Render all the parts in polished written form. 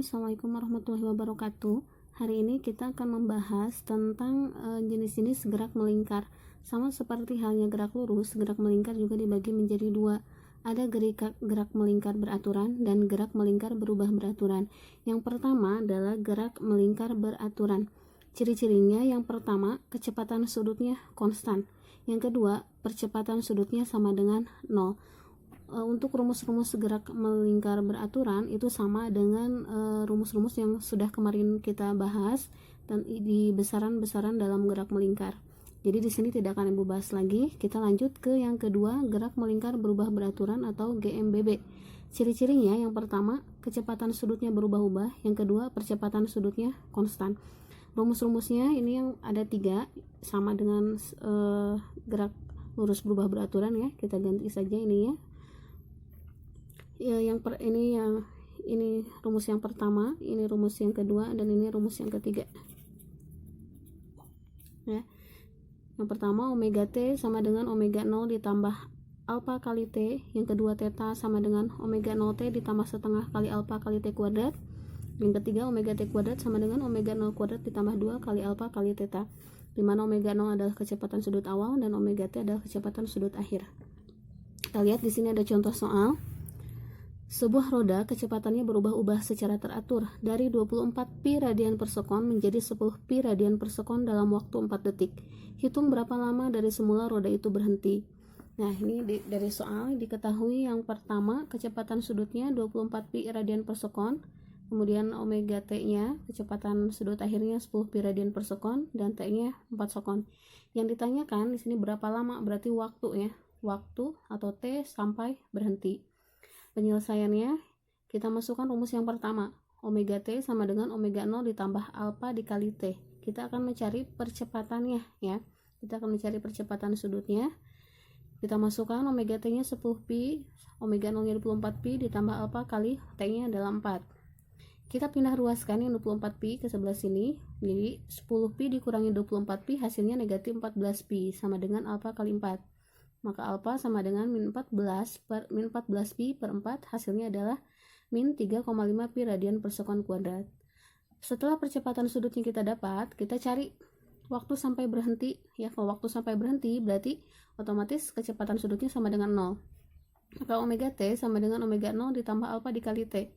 Bismillahirrahmanirrahim. Assalamualaikum warahmatullahi wabarakatuh. Hari ini kita akan membahas tentang jenis-jenis gerak melingkar. Sama seperti halnya gerak lurus, gerak melingkar juga dibagi menjadi dua. Ada gerak melingkar beraturan dan gerak melingkar berubah beraturan. Yang pertama adalah gerak melingkar beraturan. Ciri-cirinya yang pertama, kecepatan sudutnya konstan. Yang kedua, percepatan sudutnya sama dengan 0. Untuk rumus-rumus gerak melingkar beraturan itu sama dengan rumus-rumus yang sudah kemarin kita bahas dan di besaran-besaran dalam gerak melingkar. Jadi di sini tidak akan Ibu bahas lagi. Kita lanjut ke yang kedua, gerak melingkar berubah beraturan atau GMBB. Ciri-cirinya yang pertama, kecepatan sudutnya berubah-ubah. Yang kedua, percepatan sudutnya konstan. Rumus-rumusnya ini yang ada 3, sama dengan gerak lurus berubah beraturan ya. Kita ganti saja ini ya. Ini rumus yang pertama, ini rumus yang kedua, dan ini rumus yang ketiga ya. Yang pertama, omega t sama dengan omega 0 ditambah alpha kali t. Yang kedua, theta sama dengan omega 0 t ditambah setengah kali alpha kali t kuadrat. Yang ketiga, omega t kuadrat sama dengan omega 0 kuadrat ditambah 2 kali alpha kali theta, dimana omega 0 adalah kecepatan sudut awal dan omega t adalah kecepatan sudut akhir. Kita lihat di sini ada contoh soal. Sebuah roda kecepatannya berubah-ubah secara teratur dari 24 pi radian per sekon menjadi 10 pi radian per sekon dalam waktu 4 detik. Hitung berapa lama dari semula roda itu berhenti. Nah, ini dari soal diketahui yang pertama kecepatan sudutnya 24 pi radian per sekon, kemudian omega t-nya kecepatan sudut akhirnya 10 pi radian per sekon dan t-nya 4 sekon. Yang ditanyakan di sini berapa lama, berarti waktu ya, waktu atau t sampai berhenti. Penyelesaiannya, kita masukkan rumus yang pertama, omega t sama dengan omega 0 ditambah alpha dikali t. Kita akan mencari percepatannya ya. Kita akan mencari percepatan sudutnya. Kita masukkan omega t nya 10 pi, omega 0 nya 24 pi ditambah alpha kali t nya adalah 4. Kita pindah ruaskan yang 24 pi ke sebelah sini. Jadi 10 pi dikurangi 24 pi hasilnya negatif 14 pi sama dengan alpha kali 4. Maka alpha sama dengan min 14 pi per 4, hasilnya adalah min 3,5 pi radian per sekon kuadrat. Setelah percepatan sudutnya kita dapat, kita cari waktu sampai berhenti ya. Kalau waktu sampai berhenti berarti otomatis kecepatan sudutnya sama dengan 0. Maka omega t sama dengan omega 0 ditambah alpha dikali t.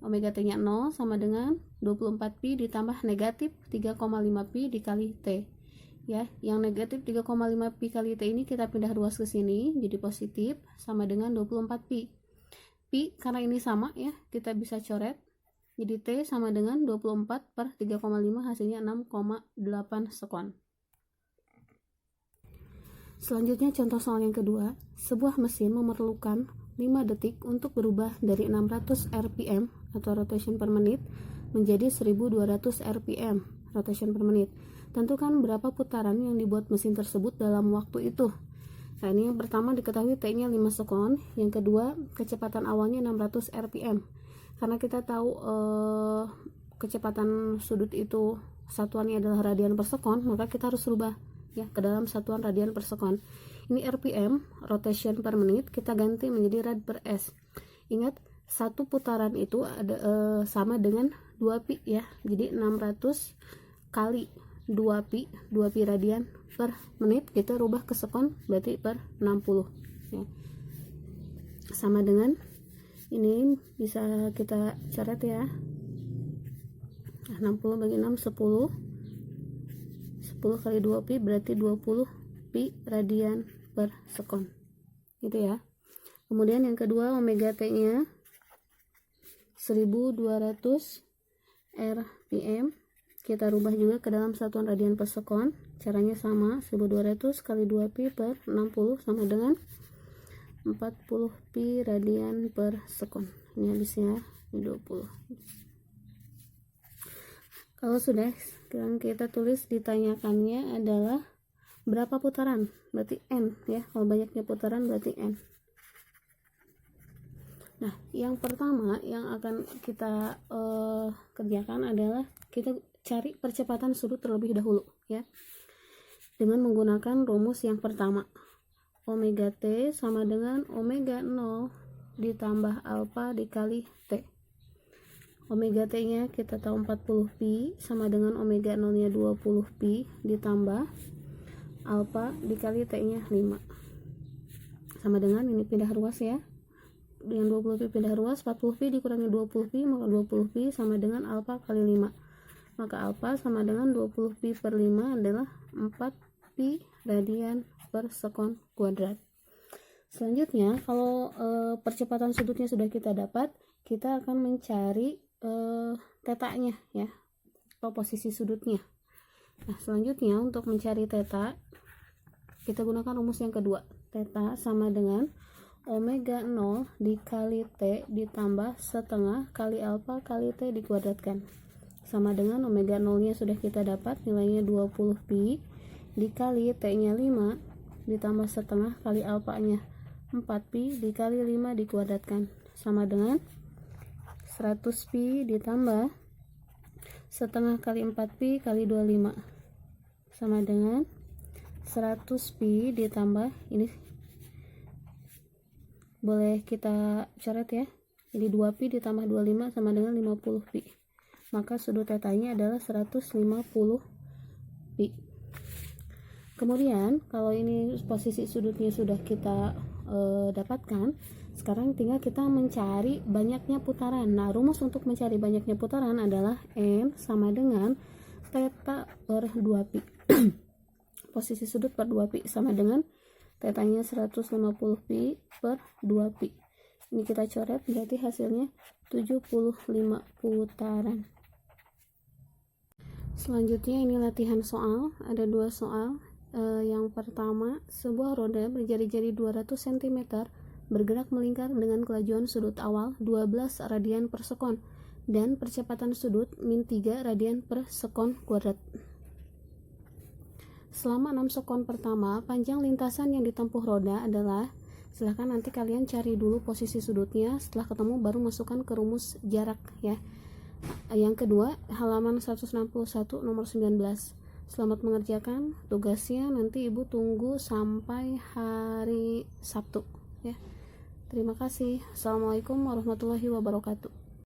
Omega t nya 0 sama dengan 24 pi ditambah negatif 3,5 pi dikali t. Ya, yang negatif 3,5 pi kali t ini kita pindah ruas ke sini jadi positif sama dengan 24 pi. Pi karena ini sama ya, kita bisa coret. Jadi t sama dengan 24 per 3,5 hasilnya 6,8 sekon. Selanjutnya contoh soal yang kedua. Sebuah mesin memerlukan 5 detik untuk berubah dari 600 rpm atau rotation per menit menjadi 1200 rpm rotation per menit. Tentukan berapa putaran yang dibuat mesin tersebut dalam waktu itu. Nah, ini yang pertama diketahui t-nya 5 sekon, yang kedua kecepatan awalnya 600 rpm. Karena kita tahu kecepatan sudut itu satuannya adalah radian per sekon, maka kita harus rubah ya ke dalam satuan radian per sekon. Ini rpm, rotation per menit, kita ganti menjadi rad per s. Ingat, satu putaran itu ada sama dengan 2 pi ya. Jadi 600 kali 2 pi radian per menit, kita rubah ke sekon berarti per 60 ya. Sama dengan ini bisa kita coret ya. 60 bagi 6 10 kali 2 pi berarti 20 pi radian per sekon gitu ya. Kemudian yang kedua, omega t nya 1200 rpm, kita rubah juga ke dalam satuan radian per sekon. Caranya sama, 1200 kali 2 pi per 60 sama dengan 40 pi radian per sekon. Ini habisnya 20. Kalau sudah, sekarang kita tulis ditanyakannya adalah berapa putaran, berarti n ya. Kalau banyaknya putaran berarti n. Nah, yang pertama yang akan kita kerjakan adalah kita cari percepatan sudut terlebih dahulu ya, dengan menggunakan rumus yang pertama, omega t sama dengan omega 0 ditambah alpha dikali t. Omega T nya kita tahu 40 pi sama dengan omega 0 nya 20 pi ditambah alfa dikali T nya 5 sama dengan ini pindah ruas ya, dengan 20 pi pindah ruas, 40 pi dikurangi 20 pi maka 20 pi sama dengan alfa kali 5, maka alfa sama dengan 20 pi per 5 adalah 4 pi radian per sekon kuadrat. Selanjutnya kalau percepatan sudutnya sudah kita dapat, kita akan mencari tetanya ya, atau posisi sudutnya. Nah selanjutnya untuk mencari teta kita gunakan rumus yang kedua. Teta sama dengan omega 0 dikali T ditambah setengah kali alfa kali T dikuadratkan, sama dengan omega 0 nya sudah kita dapat, nilainya 20 pi dikali T nya 5 ditambah setengah kali alfa nya 4 pi dikali 5 dikuadratkan, sama dengan 100 pi ditambah setengah kali 4 pi kali 25 sama dengan 100 pi ditambah ini boleh kita coret ya, jadi 2 pi ditambah 25 sama dengan 50 pi, maka sudut tetanya adalah 150 pi. Kemudian kalau ini posisi sudutnya sudah kita dapatkan, sekarang tinggal kita mencari banyaknya putaran. Nah rumus untuk mencari banyaknya putaran adalah N sama dengan teta per 2 pi posisi sudut per 2 pi sama dengan tetanya 150 pi per 2 pi. Ini kita coret, berarti hasilnya 75 putaran. Selanjutnya ini latihan soal, ada 2 soal. Yang pertama, sebuah roda berjari-jari 200 cm bergerak melingkar dengan kelajuan sudut awal 12 radian per sekon dan percepatan sudut min 3 radian per sekon kuadrat. Selama 6 sekon pertama, panjang lintasan yang ditempuh roda adalah, silahkan nanti kalian cari dulu posisi sudutnya, setelah ketemu baru masukkan ke rumus jarak ya. Yang kedua, halaman 161 nomor 19. Selamat mengerjakan tugasnya, nanti ibu tunggu sampai hari Sabtu ya. Terima kasih. Assalamualaikum warahmatullahi wabarakatuh.